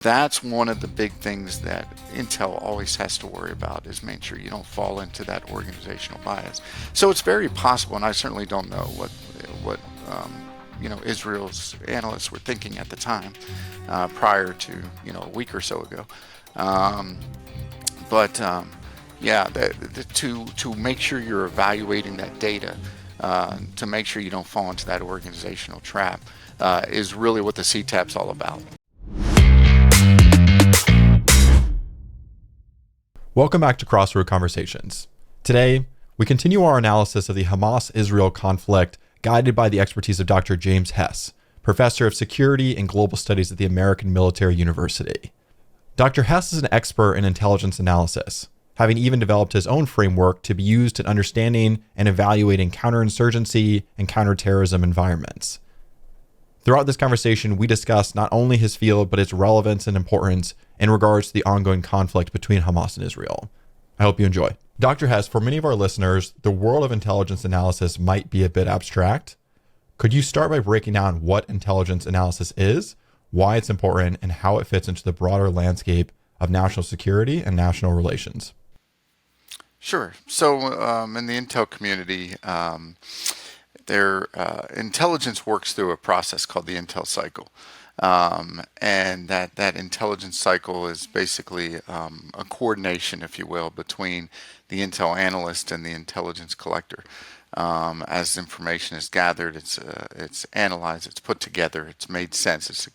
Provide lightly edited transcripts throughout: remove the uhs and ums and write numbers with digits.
That's one of the big things that Intel always has to worry about, is making sure you don't fall into that organizational bias. So it's very possible, and I certainly don't know what Israel's analysts were thinking at the time, prior to a week or so ago. Um, but yeah, to make sure you're evaluating that data, to make sure you don't fall into that organizational trap, is really what the CTAP's all about. Welcome back to Crossroad Conversations. Today, we continue our analysis of the Hamas-Israel conflict, guided by the expertise of Dr. James Hess, Professor of Security and Global Studies at the American Military University. Dr. Hess is an expert in intelligence analysis, having even developed his own framework to be used in understanding and evaluating counterinsurgency and counterterrorism environments. Throughout this conversation, we discuss not only his field, but its relevance and importance in regards to the ongoing conflict between Hamas and Israel. I hope you enjoy. Dr. Hess, for many of our listeners, the world of intelligence analysis might be a bit abstract. Could you start by breaking down what intelligence analysis is, why it's important, and how it fits into the broader landscape of national security and national relations? Sure. So in the Intel community, their intelligence works through a process called the Intel cycle. And that intelligence cycle is basically a coordination, if you will, between the Intel analyst and the intelligence collector. As information is gathered, it's analyzed, it's put together, it's made sense, it's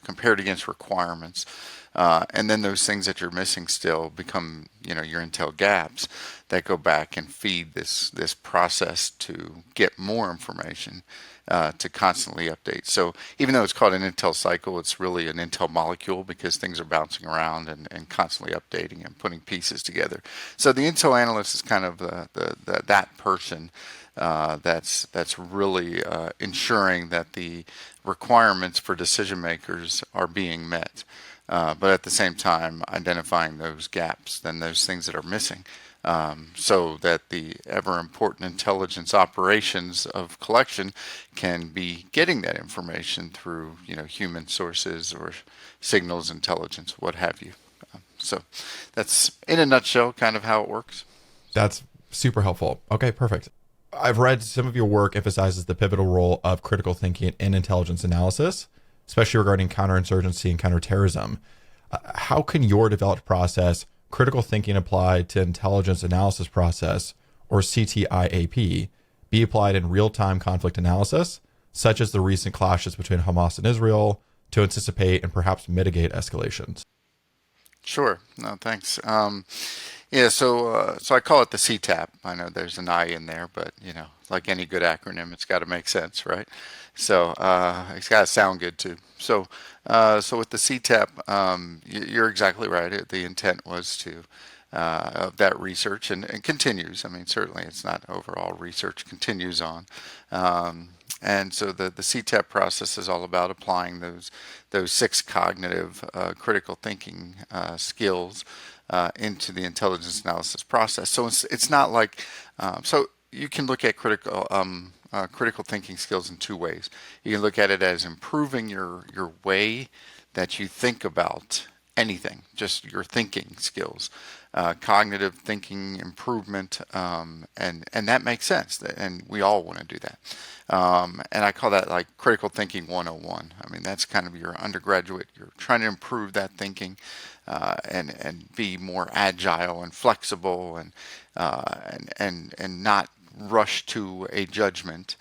compared against requirements, and then those things that you're missing still become your Intel gaps that go back and feed this process to get more information, to constantly update. So even though it's called an Intel cycle, it's really an Intel molecule, because things are bouncing around and constantly updating and putting pieces together. So the Intel analyst is kind of that person that's really ensuring that the requirements for decision makers are being met, but at the same time identifying those gaps and those things that are missing. So that the ever important intelligence operations of collection can be getting that information through human sources or signals intelligence, what have you. So that's in a nutshell kind of how it works. That's super helpful. Okay, perfect. I've read some of your work emphasizes the pivotal role of critical thinking in intelligence analysis, especially regarding counterinsurgency and counterterrorism. How can your developed process, critical thinking applied to intelligence analysis process, or CTIAP, be applied in real-time conflict analysis, such as the recent clashes between Hamas and Israel, to anticipate and perhaps mitigate escalations? Sure. No, thanks. Yeah, so I call it the CTAP. I know there's an I in there, but like any good acronym, it's got to make sense, right? So it's got to sound good too. So with the CTAP, you're exactly right. The intent was of that research and continues. I mean, certainly it's not overall research, continues on. And so the CTAP process is all about applying those 6 cognitive critical thinking skills into the intelligence analysis process. So it's not like so you can look at critical thinking skills in 2 ways. You can look at it as improving your way that you think about anything, just your thinking skills, cognitive thinking improvement, and that makes sense, and we all want to do that. And I call that like critical thinking 101. I mean, that's kind of your undergraduate. You're trying to improve that thinking, and be more agile and flexible, and not rush to a judgment.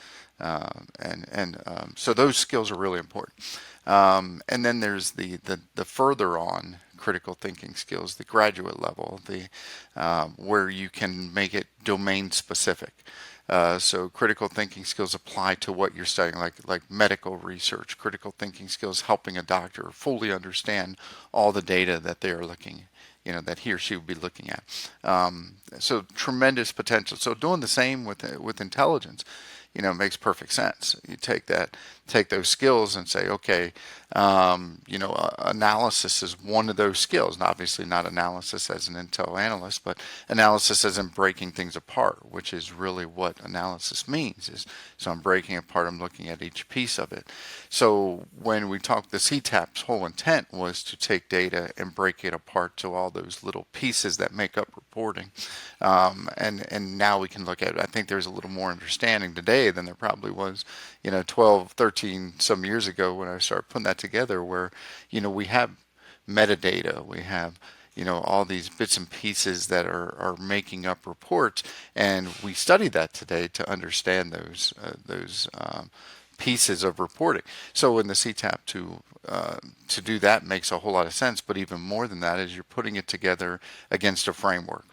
So those skills are really important. And then there's the further on critical thinking skills, the graduate level, where you can make it domain specific. So critical thinking skills apply to what you're studying, like medical research. Critical thinking skills helping a doctor fully understand all the data that they are looking, that he or she would be looking at. So tremendous potential. So doing the same with intelligence, makes perfect sense. You take those skills and say, okay, Analysis is one of those skills. And obviously, not analysis as an Intel analyst, but analysis as in breaking things apart, which is really what analysis means. So I'm breaking apart. I'm looking at each piece of it. So when we talk, the CTAP's whole intent was to take data and break it apart to all those little pieces that make up reporting. And now we can look at it. I think there's a little more understanding today than there probably was, 12, 13 some years ago when I started putting that together, where, we have metadata, we have, all these bits and pieces that are making up reports, and we study that today to understand those pieces of reporting. So in the CTAP to do that makes a whole lot of sense. But even more than that is you're putting it together against a framework.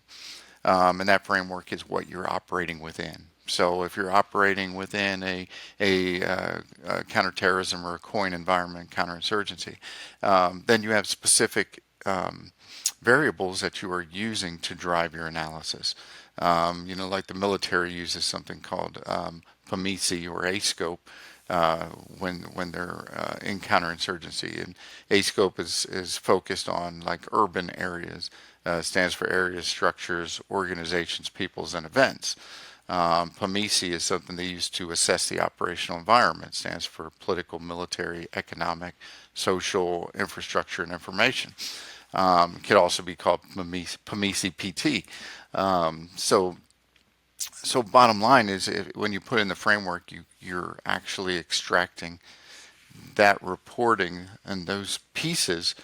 And that framework is what you're operating within. So if you're operating within a counterterrorism or a COIN environment, counterinsurgency, then you have specific variables that you are using to drive your analysis. Like the military uses something called PMISI or A-scope when they're in counterinsurgency, and A-scope is focused on like urban areas. Stands for areas, structures, organizations, peoples, and events. PMISI is something they use to assess the operational environment. Stands for political, military, economic, social, infrastructure, and information. It could also be called PMISI PT. So bottom line is, when you put in the framework, you're actually extracting that reporting and those pieces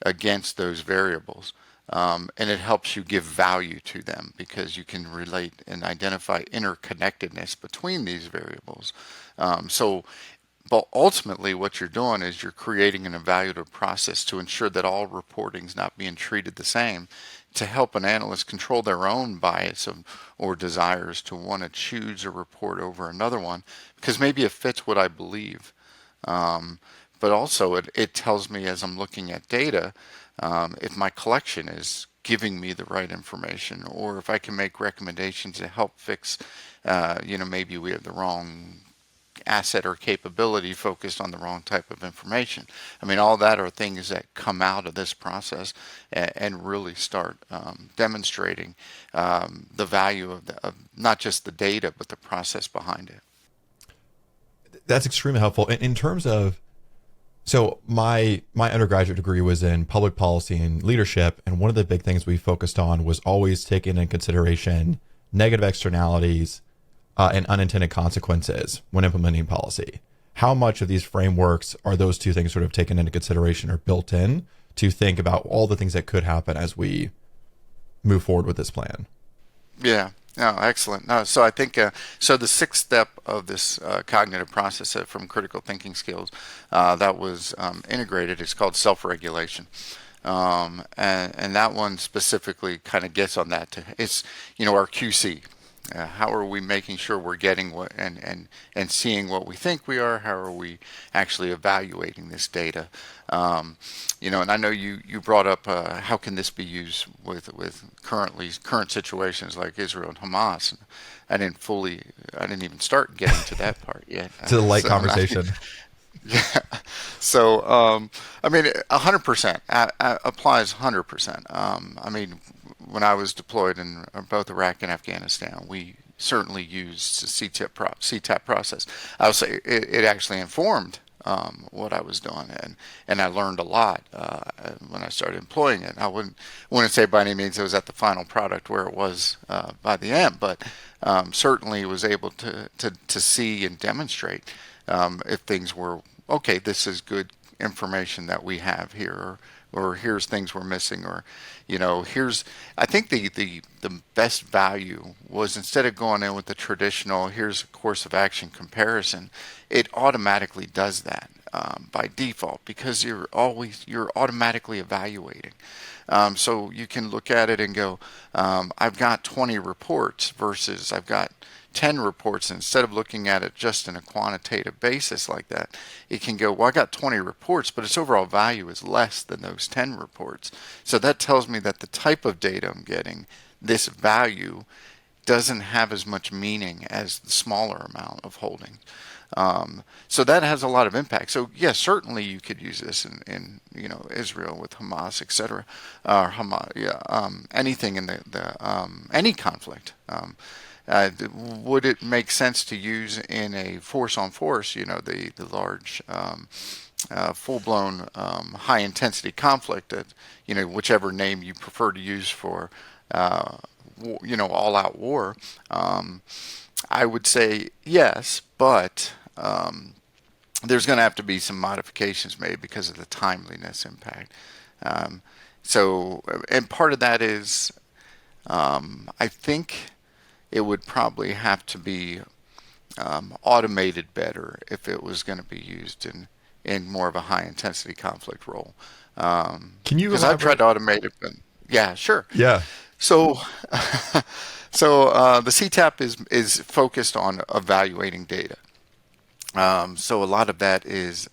against those variables. And it helps you give value to them because you can relate and identify interconnectedness between these variables. But ultimately, what you're doing is you're creating an evaluative process to ensure that all reporting is not being treated the same, to help an analyst control their own bias or desires to want to choose a report over another one, because maybe it fits what I believe. But also, it tells me as I'm looking at data, if my collection is giving me the right information, or if I can make recommendations to help fix, maybe we have the wrong asset or capability focused on the wrong type of information. I mean, all that are things that come out of this process and really start demonstrating the value of not just the data, but the process behind it. That's extremely helpful. In terms of, so my undergraduate degree was in public policy and leadership, and one of the big things we focused on was always taking into consideration negative externalities and unintended consequences when implementing policy. How much of these frameworks are those two things sort of taken into consideration or built in to think about all the things that could happen as we move forward with this plan? Yeah. No, excellent. No, so I think so. The sixth step of this cognitive process from critical thinking skills that was integrated is called self-regulation, and that one specifically kind of gets on that. It's our QC. How are we making sure we're getting what and seeing what we think we are? How are we actually evaluating this data? And I know you brought up how can this be used with current situations like Israel and Hamas. I didn't even start getting to that part yet. To the light conversation. Yeah. So, 100% applies 100%. When I was deployed in both Iraq and Afghanistan, we certainly used the CTAP process. I would say it actually informed what I was doing, and I learned a lot when I started employing it. I wouldn't say by any means it was at the final product where it was by the end, but certainly was able to see and demonstrate if things were okay. This is good information that we have here, or here's things we're missing, or I think the best value was, instead of going in with the traditional here's a course of action comparison, it automatically does that by default, because you're automatically evaluating. So you can look at it and go, I've got 20 reports versus I've got 10 reports. Instead of looking at it just in a quantitative basis like that, it can go, well, I got 20 reports, but its overall value is less than those 10 reports. So that tells me that the type of data I'm getting, this value, doesn't have as much meaning as the smaller amount of holding. So that has a lot of impact. So yes, certainly you could use this in Israel with Hamas, etc. Hamas, yeah, anything in the any conflict. Would it make sense to use in a force on force? The large full-blown high-intensity conflict that whichever name you prefer to use for all-out war. I would say yes, but there's going to have to be some modifications made because of the timeliness impact. Um, and part of that is, I think it would probably have to be automated better if it was going to be used in more of a high intensity conflict role. Can you Because I've tried elaborate? to automate it, but yeah, sure. Yeah. So, the CTAP is focused on evaluating data. So a lot of that is,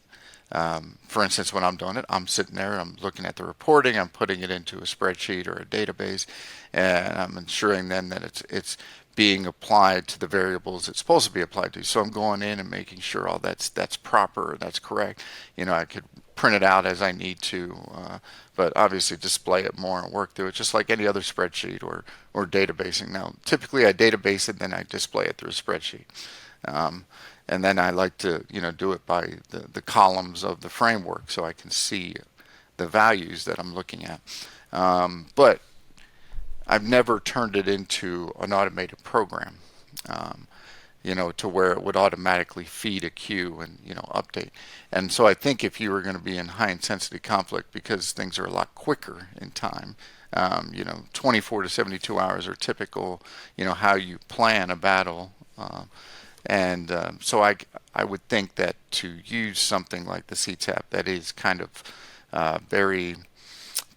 for instance, when I'm doing it, I'm sitting there, I'm looking at the reporting, I'm putting it into a spreadsheet or a database, and I'm ensuring then that it's being applied to the variables it's supposed to be applied to. So I'm going in and making sure all that's proper, that's correct. I could print it out as I need to, but obviously display it more and work through it just like any other spreadsheet or databasing. Now, typically I database it, then I display it through a spreadsheet. Um, and then I like to do it by the columns of the framework so I can see the values that I'm looking at. But I've never turned it into an automated program, to where it would automatically feed a queue and update. And so I think if you were going to be in high intensity conflict, because things are a lot quicker in time, 24 to 72 hours are typical, how you plan a battle. And so I would think that to use something like the CTAP that is kind of very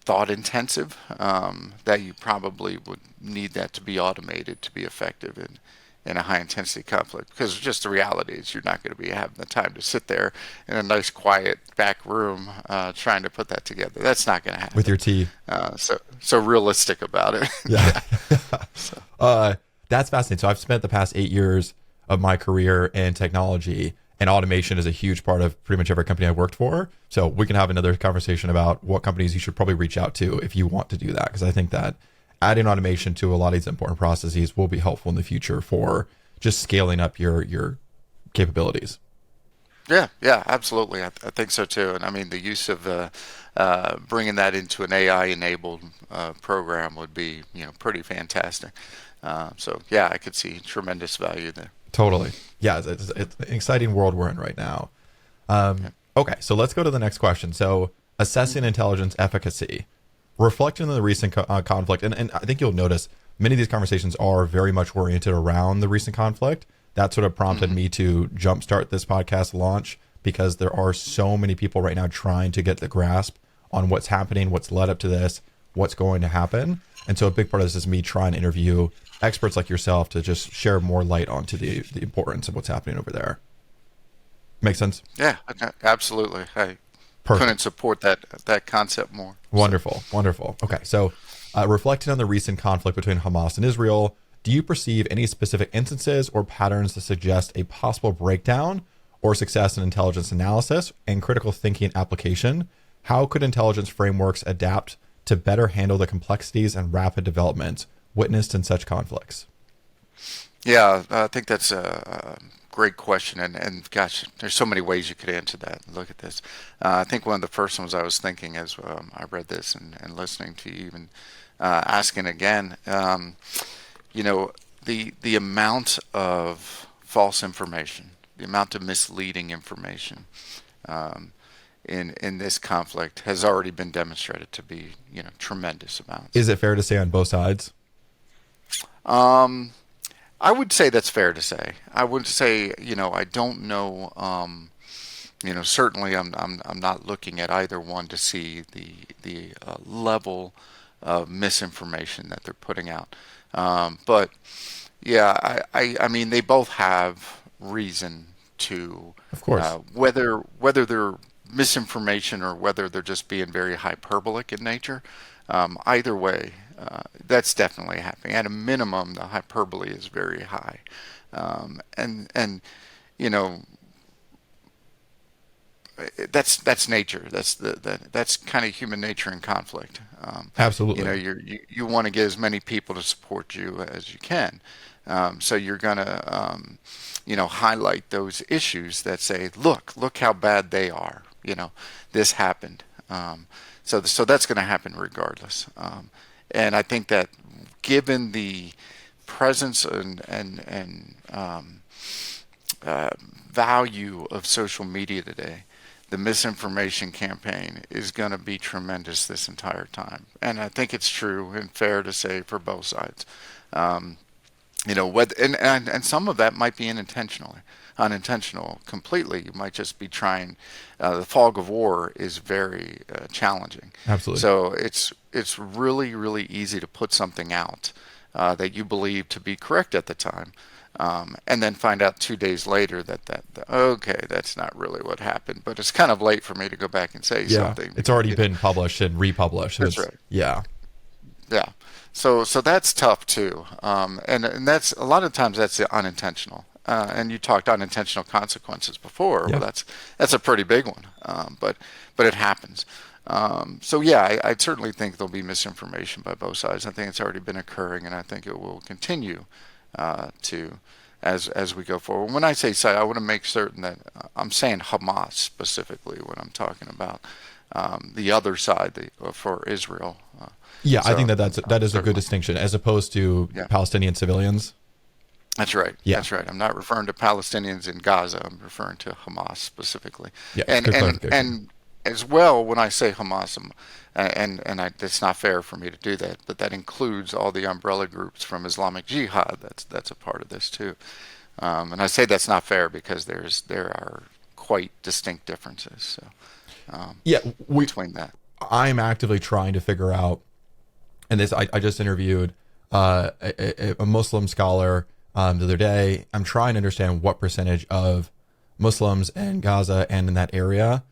thought intensive, that you probably would need that to be automated to be effective in a high intensity conflict. Because just the reality is you're not going to be having the time to sit there in a nice quiet back room trying to put that together. That's not going to With happen. your tea. So realistic about it. Yeah. So, That's fascinating. So I've spent the past 8 years of my career in technology, and automation is a huge part of pretty much every company I've worked for. So we can have another conversation about what companies you should probably reach out to if you want to do that, because I think that adding automation to a lot of these important processes will be helpful in the future for just scaling up your capabilities. yeah, absolutely. I think so too. And I mean, the use of bringing that into an AI-enabled program would be, pretty fantastic. So yeah, I could see tremendous value there. Totally. Yeah, it's an exciting world we're in right now. Okay, so let's go to the next question. So assessing intelligence efficacy. Reflecting on the recent conflict, and I think you'll notice many of these conversations are very much oriented around the recent conflict. That sort of prompted me to jumpstart this podcast launch, because there are so many people right now trying to get the grasp on what's happening, what's led up to this, what's going to happen. And so a big part of this is me trying to interview experts like yourself to just share more light onto the importance of what's happening over there. Make sense? Yeah, okay, absolutely. I couldn't Perfect. support that concept more. So, Wonderful. Wonderful. Okay. So reflecting on the recent conflict between Hamas and Israel, do you perceive any specific instances or patterns that suggest a possible breakdown or success in intelligence analysis and critical thinking application? How could intelligence frameworks adapt to better handle the complexities and rapid development witnessed in such conflicts? yeah, I think that's a great question, and gosh, there's so many ways you could answer that. Look at this. I think one of the first ones I was thinking as I read this and listening to you even asking again, the amount of false information, the amount of misleading information um, in this conflict has already been demonstrated to be tremendous amounts. Is it fair to say on both sides? Um, I would say that's fair to say. I would say, I don't know. Certainly, I'm not looking at either one to see the level of misinformation that they're putting out. But yeah, I mean, they both have reason to, Of course. whether they're misinformation or whether they're just being very hyperbolic in nature. Either way, that's definitely happening. At a minimum, the hyperbole is very high, and you know that's nature. That's kind of human nature in conflict. Absolutely. You want to get as many people to support you as you can. So you're gonna highlight those issues that say, look how bad they are. This happened. So that's going to happen regardless. And I think that given the presence and value of social media today, the misinformation campaign is going to be tremendous this entire time. And I think it's true and fair to say for both sides. Um, and some of that might be unintentional completely. You might just be trying. The fog of war is very challenging. Absolutely. So it's really really easy to put something out that you believe to be correct at the time, and then find out 2 days later that okay, that's not really what happened. But it's kind of late for me to go back and say Yeah. something It's because already been published and republished. And that's it's, right. yeah. Yeah. So that's tough too. And that's a lot of times that's unintentional. And you talked unintentional consequences before. Well, Yeah. that's a pretty big one. But it happens. So yeah, I certainly think there'll be misinformation by both sides. I think it's already been occurring, and I think it will continue to as we go forward. When I say side, I want to make certain that I'm saying Hamas specifically when I'm talking about the other side for Israel. Yeah, I think So that is a good certainly, distinction as opposed to yeah, Palestinian civilians. that's right. Yeah. That's right. I'm not referring to Palestinians in Gaza. I'm referring to Hamas specifically, Yeah. and Good and clarification. and as well when I say Hamas, it's not fair for me to do that, but that includes all the umbrella groups from Islamic Jihad. That's a part of this too, and I say that's not fair because there are quite distinct differences. So Yeah. between that, I'm actively trying to figure out, and this I just interviewed a Muslim scholar the other day. I'm trying to understand what percentage of Muslims in Gaza and in that area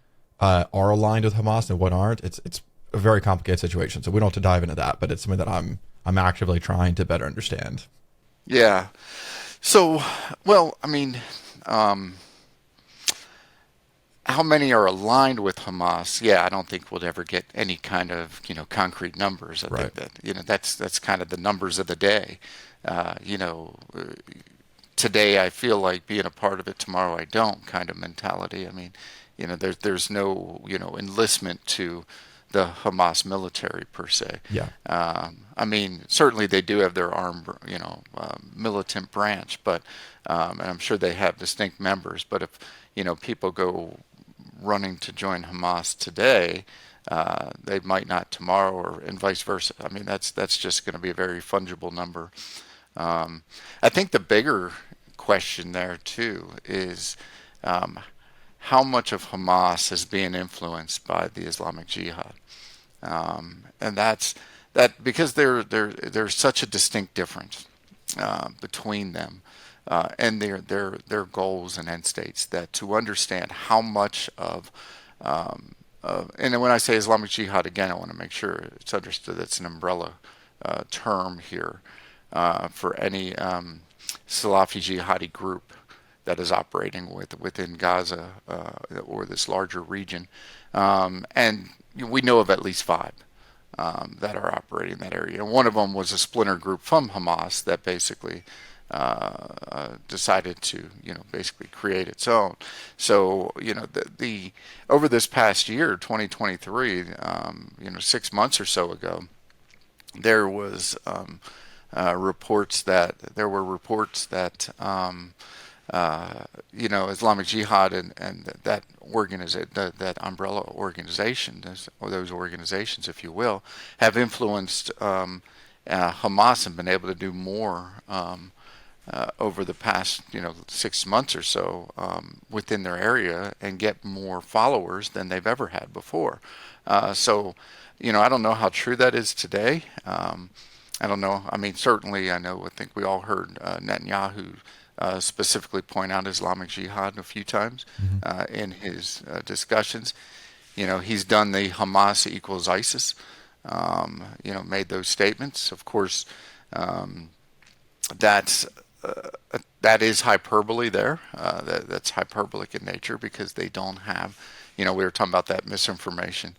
are aligned with Hamas and what aren't. It's a very complicated situation, so we don't have to dive into that. But it's something that I'm actively trying to better understand. yeah. So well, I mean. Um, how many are aligned with Hamas? Yeah, I don't think we'll ever get any kind of concrete numbers. I Right. think that that's kind of the numbers of the day. Uh, you know, uh, Today I feel like being a part of it, tomorrow I don't kind of mentality. I mean, there's no enlistment to the Hamas military per se. Yeah. I mean, certainly they do have their armed, militant branch, but and I'm sure they have distinct members. But if people go running to join Hamas today, they might not tomorrow, or and vice versa. I mean, that's just going to be a very fungible number. I think the bigger question there too is how much of Hamas is being influenced by the Islamic Jihad, and that because there's such a distinct difference between them and their goals and end states, that to understand how much of and when I say Islamic Jihad again, I want to make sure it's understood that's an umbrella term here for any Salafi jihadi group that is operating within Gaza or this larger region, and we know of at least five that are operating in that area. And one of them was a splinter group from Hamas that basically decided to, basically create its own. So, the over this past year, 2023, 6 months or so ago, there was there were reports that Islamic Jihad and that umbrella organization, or those organizations, if you will, have influenced Hamas and been able to do more over the past 6 months or so within their area and get more followers than they've ever had before. So, I don't know how true that is today. I don't know. I mean, certainly, I think we all heard Netanyahu specifically point out Islamic Jihad a few times Hmm. in his discussions. He's done the Hamas equals ISIS made those statements. Of course, that's that is hyperbole there. That's hyperbolic in nature because they don't have, we were talking about that misinformation.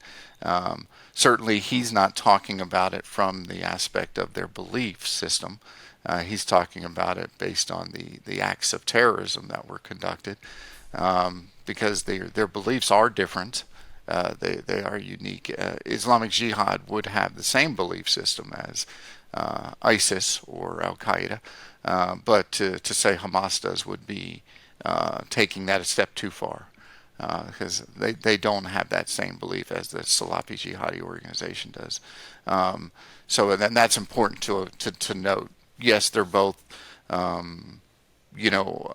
Certainly, he's not talking about it from the aspect of their belief system. He's talking about it based on the acts of terrorism that were conducted, because their beliefs are different. They are unique. Islamic Jihad would have the same belief system as ISIS or Al Qaeda, but to say Hamas does would be taking that a step too far, because they don't have that same belief as the Salafi Jihadi organization does. So then that's important to note. Yes, they're both, you know,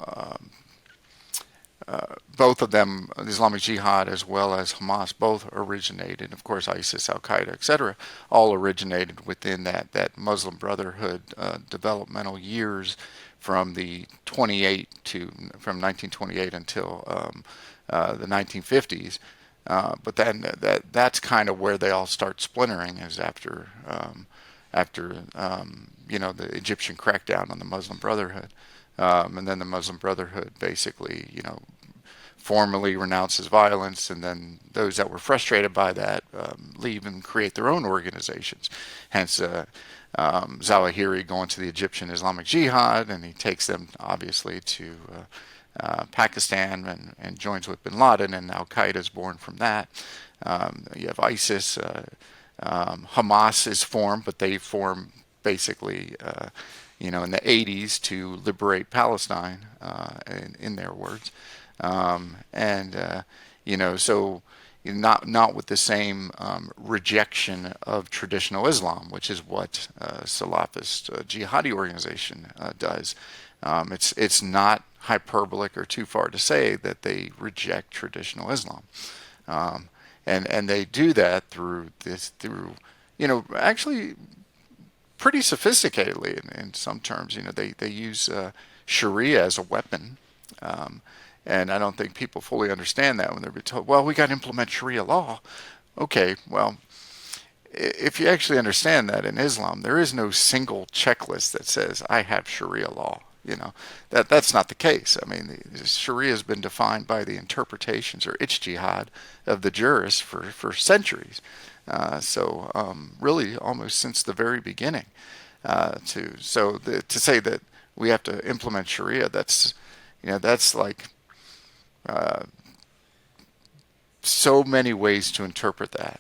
both of them, Islamic Jihad as well as Hamas, both originated, of course, ISIS, Al Qaeda, etc., all originated within that Muslim Brotherhood developmental years from from 1928 until the 1950s. But then that's kind of where they all start splintering, is after the Egyptian crackdown on the Muslim Brotherhood. And then the Muslim Brotherhood basically, formally renounces violence, and then those that were frustrated by that leave and create their own organizations. Hence, Zawahiri going to the Egyptian Islamic Jihad, and he takes them obviously to Pakistan and joins with Bin Laden, and Al Qaeda is born from that. You have ISIS, Hamas is formed, but they form basically, in the 80s to liberate Palestine, in their words. So not with the same rejection of traditional Islam, which is what Salafist jihadi organization does. It's not hyperbolic or too far to say that they reject traditional Islam, and they do that through actually pretty sophisticatedly in some terms. They use Sharia as a weapon. And I don't think people fully understand that when they're told, well, we got to implement Sharia law. Okay, well, if you actually understand that in Islam, there is no single checklist that says, I have Sharia law. That's not the case. I mean, Sharia has been defined by the interpretations or ijtihad of the jurists for centuries. Really almost since the very beginning. To say that we have to implement Sharia, that's like so many ways to interpret that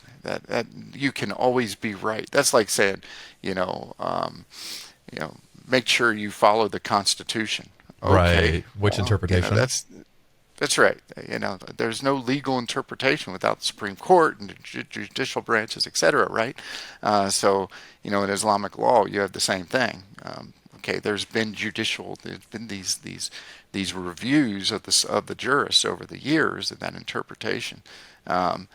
you can always be right. That's like saying, make sure you follow the Constitution. Okay, Right. Which well, interpretation? that's right. There's no legal interpretation without the Supreme Court and the judicial branches, etc. Right? In Islamic law, you have the same thing. Okay, there's been these reviews of the jurists over the years of that interpretation, and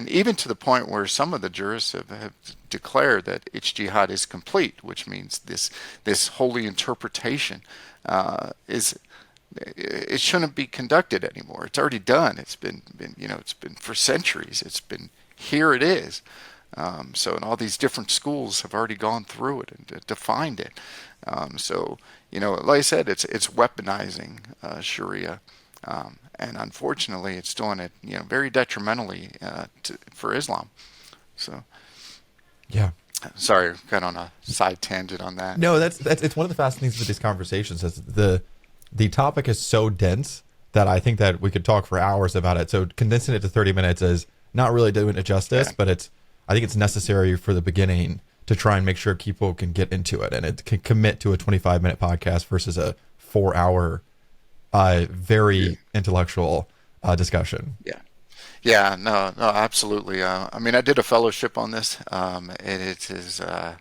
even to the point where some of the jurists have declared that ijtihad is complete, which means this holy interpretation is. It shouldn't be conducted anymore. It's already done. It's been for centuries. Here it is. And all these different schools have already gone through it and defined it. Like I said, it's weaponizing Sharia, and unfortunately, it's doing it very detrimentally for Islam. So, Yeah. sorry, got on a side tangent on that. No, that's it's one of the fascinating things with these conversations is the topic is so dense that I think that we could talk for hours about it. So condensing it to 30 minutes is not really doing it justice, Yeah. but I think it's necessary for the beginning to try and make sure people can get into it and it can commit to a 25-minute podcast versus a 4-hour, very intellectual discussion. Yeah. Yeah, no, absolutely. I mean, I did a fellowship on this, and it is a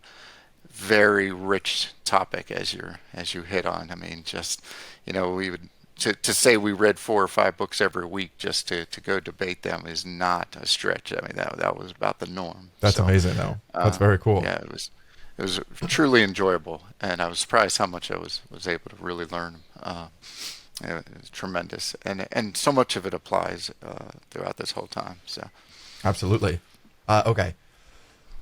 very rich topic as you hit on. I mean, just we would to say we read 4 or 5 books every week just to go debate them is not a stretch. I mean, that was about the norm. That's So, amazing, though. That's very cool. yeah, it was truly enjoyable, and I was surprised how much I was able to really learn. It was tremendous, and so much of it applies throughout this whole time. So, Absolutely. Okay.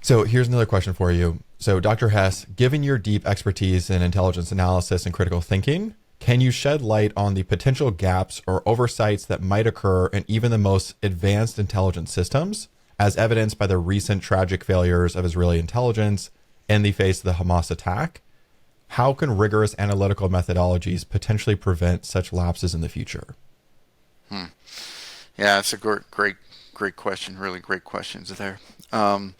So here's another question for you. So, Dr. Hess, given your deep expertise in intelligence analysis and critical thinking, can you shed light on the potential gaps or oversights that might occur in even the most advanced intelligence systems, as evidenced by the recent tragic failures of Israeli intelligence in the face of the Hamas attack? How can rigorous analytical methodologies potentially prevent such lapses in the future? Yeah, it's a great question. Really great questions there. Um,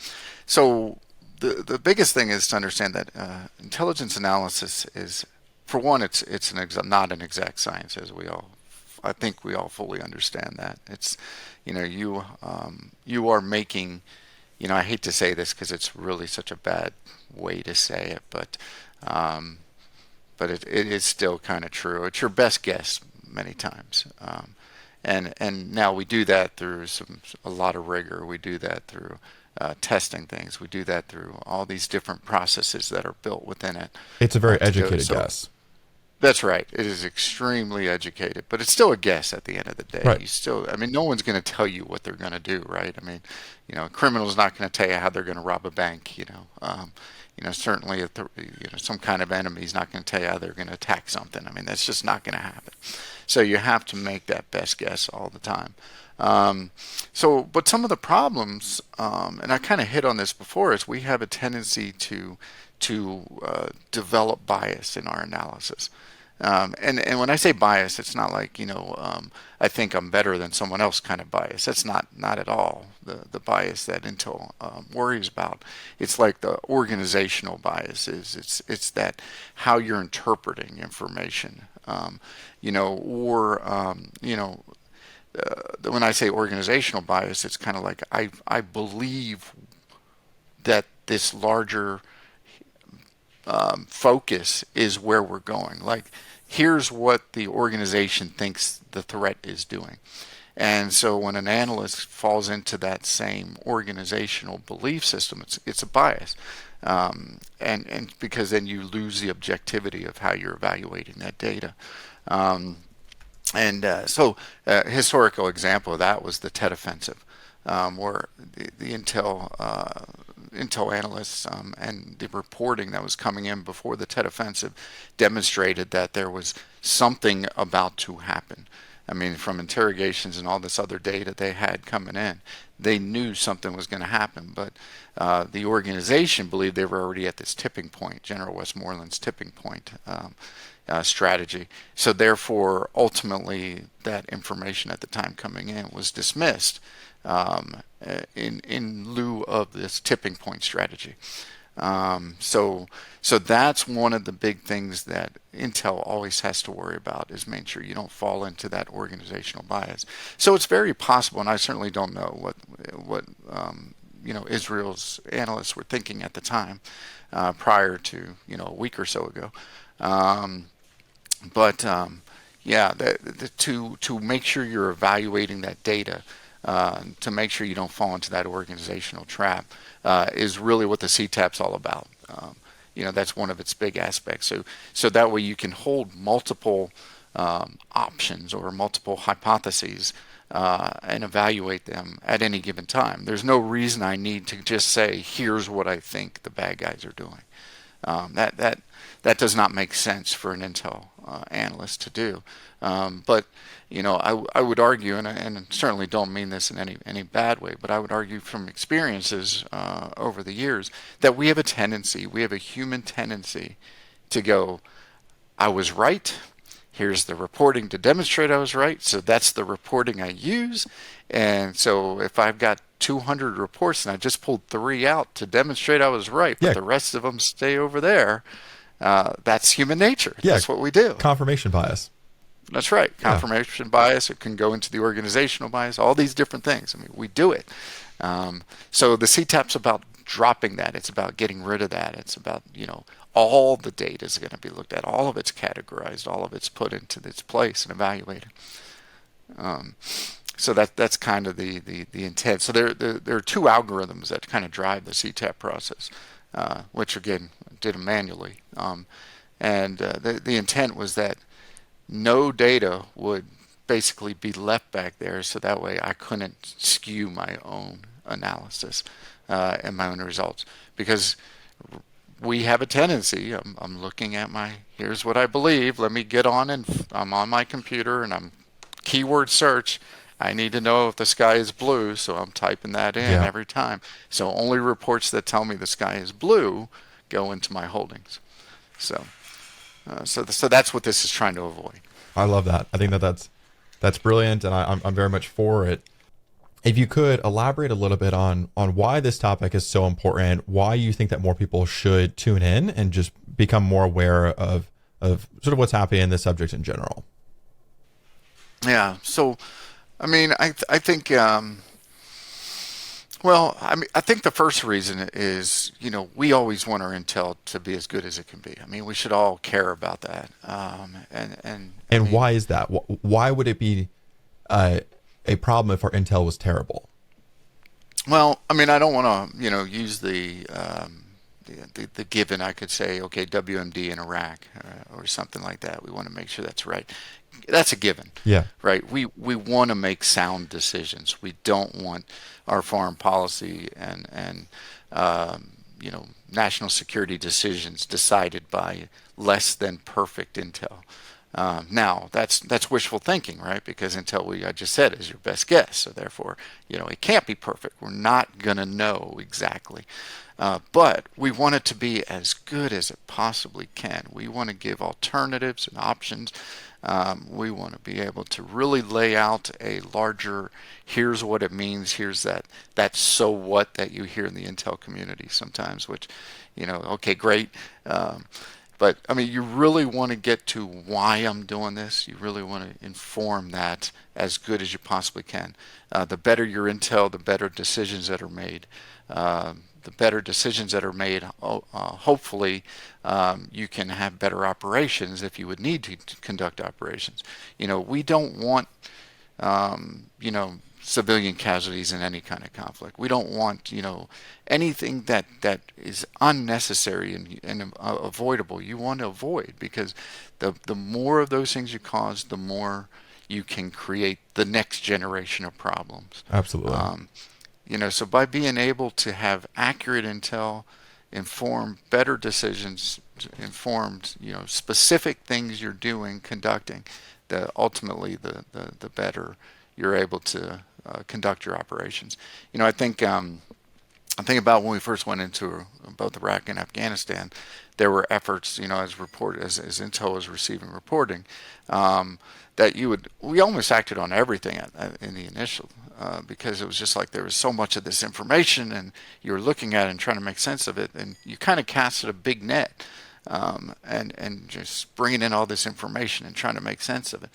so the biggest thing is to understand that intelligence analysis is, for one, it's not an exact science, as I think we all fully understand that. It's, you are making, I hate to say this because it's really such a bad way to say it, um, but it is still kind of true. It's your best guess many times. And now we do that through a lot of rigor. We do that through testing things. We do that through all these different processes that are built within it It's a very to go. educated So guess. that's right. It is extremely educated, but it's still a guess at the end of the day. Right. I mean, no one's going to tell you what they're going to do, right? I mean, a criminal's not going to tell you how they're going to rob a bank. Certainly, some kind of enemy is not going to tell you how they're going to attack something. I mean, that's just not going to happen. So you have to make that best guess all the time. But some of the problems, and I kind of hit on this before, is we have a tendency to develop bias in our analysis. And when I say bias, it's not like, I think I'm better than someone else kind of bias. That's not at all the bias that Intel worries about. It's like the organizational bias it's that how you're interpreting information. When I say organizational bias, it's kind of like I believe that this larger focus is where we're going. Like, here's what the organization thinks the threat is doing. And so when an analyst falls into that same organizational belief system, it's a bias. And because then you lose the objectivity of how you're evaluating that data. Um, a historical example of that was the Tet Offensive, where the Intel analysts and the reporting that was coming in before the Tet Offensive demonstrated that there was something about to happen. I mean, from interrogations and all this other data they had coming in, they knew something was going to happen. But the organization believed they were already at this tipping point, General Westmoreland's tipping point strategy. So therefore, ultimately, that information at the time coming in was dismissed in lieu of this tipping point strategy. So that's one of the big things that Intel always has to worry about, is making sure you don't fall into that organizational bias. So it's very possible, and I certainly don't know what Israel's analysts were thinking at the time, prior to a week or so ago. Um, but yeah, to make sure you're evaluating that data, to make sure you don't fall into that organizational trap, is really what the CTAP's all about. That's one of its big aspects. So that way you can hold multiple options or multiple hypotheses and evaluate them at any given time. There's no reason I need to just say, here's what I think the bad guys are doing. That does not make sense for an Intel analyst to do. But I would argue, and certainly don't mean this in any bad way, but I would argue from experiences over the years that we have a human tendency to go, I was right. Here's the reporting to demonstrate I was right. So that's the reporting I use. And so if I've got 200 reports and I just pulled 3 out to demonstrate I was right, but Yeah. the rest of them stay over there, that's human nature. Yeah. That's what we do. Confirmation bias. That's right. Yeah. Confirmation bias. It can go into the organizational bias. All these different things. I mean, we do it. So the CTAP's about dropping that. It's about getting rid of that. It's about all the data is going to be looked at. All of it's categorized. All of it's put into its place and evaluated. So that's kind of the intent. So there are 2 algorithms that kind of drive the CTAP process, which again did them manually. And the intent was that no data would basically be left back there, so that way I couldn't skew my own analysis. in my own results, because we have a tendency. I'm looking at here's what I believe. Let me get on, and I'm on my computer and I'm keyword search. I need to know if the sky is blue, so I'm typing that in Yeah, every time. So only reports that tell me the sky is blue go into my holdings. So, so that's what this is trying to avoid. I love that. I think that's brilliant, and I'm very much for it. If you could elaborate a little bit on why this topic is so important, why you think that more people should tune in and just become more aware of sort of what's happening in this subject in general. Yeah. So, I mean, I think well, I mean, I think the first reason is, we always want our intel to be as good as it can be. I mean, we should all care about that. And I And mean, why is that? Why would it be uh, a problem if our intel was terrible? well, I mean, I don't want to, use the given. I could say, okay, WMD in Iraq or something like that. We want to make sure that's right. That's a given, Yeah, right? We want to make sound decisions. We don't want our foreign policy and national security decisions decided by less than perfect intel. Now that's wishful thinking, right? Because until I just said, is your best guess. So therefore, it can't be perfect. We're not gonna know exactly, but we want it to be as good as it possibly can. We want to give alternatives and options. We want to be able to really lay out a larger, here's what it means, here's that so what that you hear in the intel community sometimes, which, okay, great. But I mean, you really want to get to why I'm doing this. You really want to inform that as good as you possibly can. The better your intel, the better decisions that are made. The better decisions that are made, hopefully, you can have better operations if you would need to conduct operations. We don't want, civilian casualties in any kind of conflict. We don't want, anything that is unnecessary and avoidable. You want to avoid, because the more of those things you cause, the more you can create the next generation of problems. absolutely. So by being able to have accurate intel, inform better decisions, informed, specific things you're doing, conducting, ultimately the better you're able to conduct your operations. I think about when we first went into both Iraq and Afghanistan, there were efforts, as Intel was receiving reporting, that we almost acted on everything in the initial, because it was just like there was so much of this information, and you were looking at it and trying to make sense of it, and you kind of casted a big net, and just bringing in all this information and trying to make sense of it.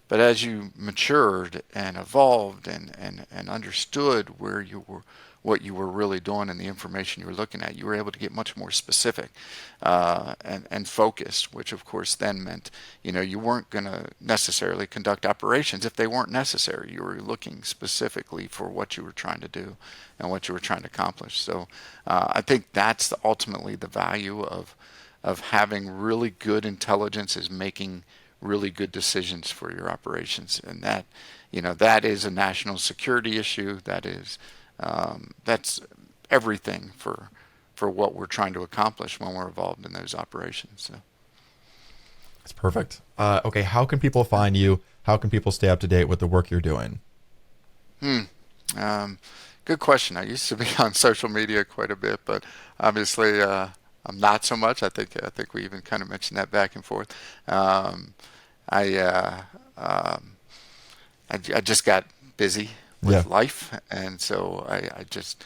But as you matured and evolved and understood what you were really doing and the information you were looking at, you were able to get much more specific and focused, which of course then meant, you weren't going to necessarily conduct operations if they weren't necessary. You were looking specifically for what you were trying to do and what you were trying to accomplish. So I think that's ultimately the value of having really good intelligence, is making really good decisions for your operations. And that is a national security issue. That's everything for what we're trying to accomplish when we're involved in those operations. So. That's perfect. Okay, how can people find you? How can people stay up to date with the work you're doing? Um, Good question. I used to be on social media quite a bit, but obviously I'm not so much. I think we even kind of mentioned that back and forth. I, uh, um, I just got busy Yeah. with life, and so I just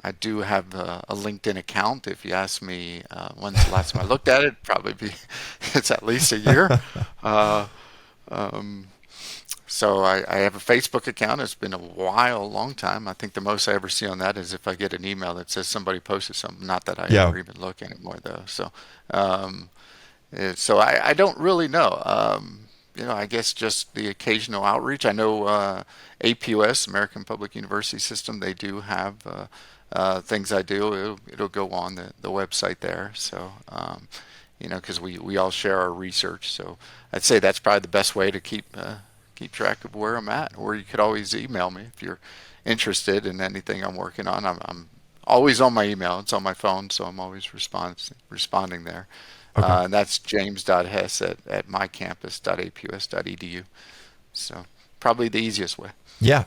I do have a LinkedIn account. If you ask me when's the last time I looked at it, probably be it's at least a year. Uh, um, so I have a Facebook account. It's been a while, a long time. I think the most I ever see on that is if I get an email that says somebody posted something. Not that I Yeah. ever even look anymore, though. Um, so I don't really know. I guess just the occasional outreach. I know APUS, American Public University System, they do have things I do. It'll go on the website there. So, because we all share our research. So I'd say that's probably the best way to keep keep track of where I'm at. Or you could always email me if you're interested in anything I'm working on. I'm always on my email. It's on my phone, so I'm always responding there. Okay. And that's james.hess at mycampus.apus.edu. So probably the easiest way. Yeah,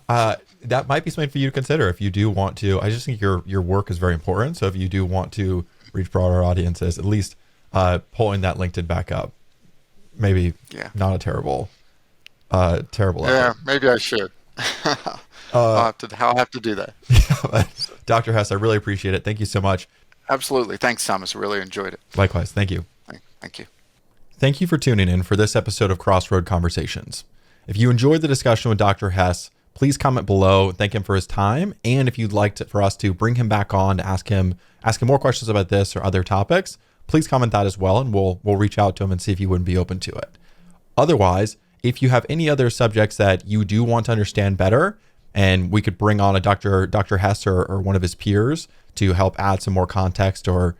that might be something for you to consider if you do want to. I just think your work is very important. So if you do want to reach broader audiences, at least pulling that LinkedIn back up, maybe Yeah. not a terrible Yeah, effort. maybe I should. I'll have to do that. Dr. Hess, I really appreciate it. Thank you so much. Absolutely. Thanks, Thomas. Really enjoyed it. Likewise. Thank you. Thank you. Thank you for tuning in for this episode of Crossroad Conversations. If you enjoyed the discussion with Dr. Hess, please comment below, thank him for his time, and if you'd like for us to bring him back on to ask him more questions about this or other topics, please comment that as well, and we'll reach out to him and see if he wouldn't be open to it. Otherwise, if you have any other subjects that you do want to understand better, and we could bring on a Dr. Hess or one of his peers to help add some more context or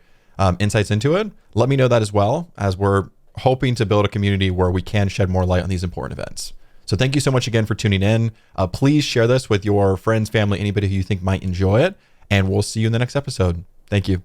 insights into it, let me know that as well, as we're hoping to build a community where we can shed more light on these important events. So thank you so much again for tuning in. Please share this with your friends, family, anybody who you think might enjoy it, and we'll see you in the next episode. Thank you.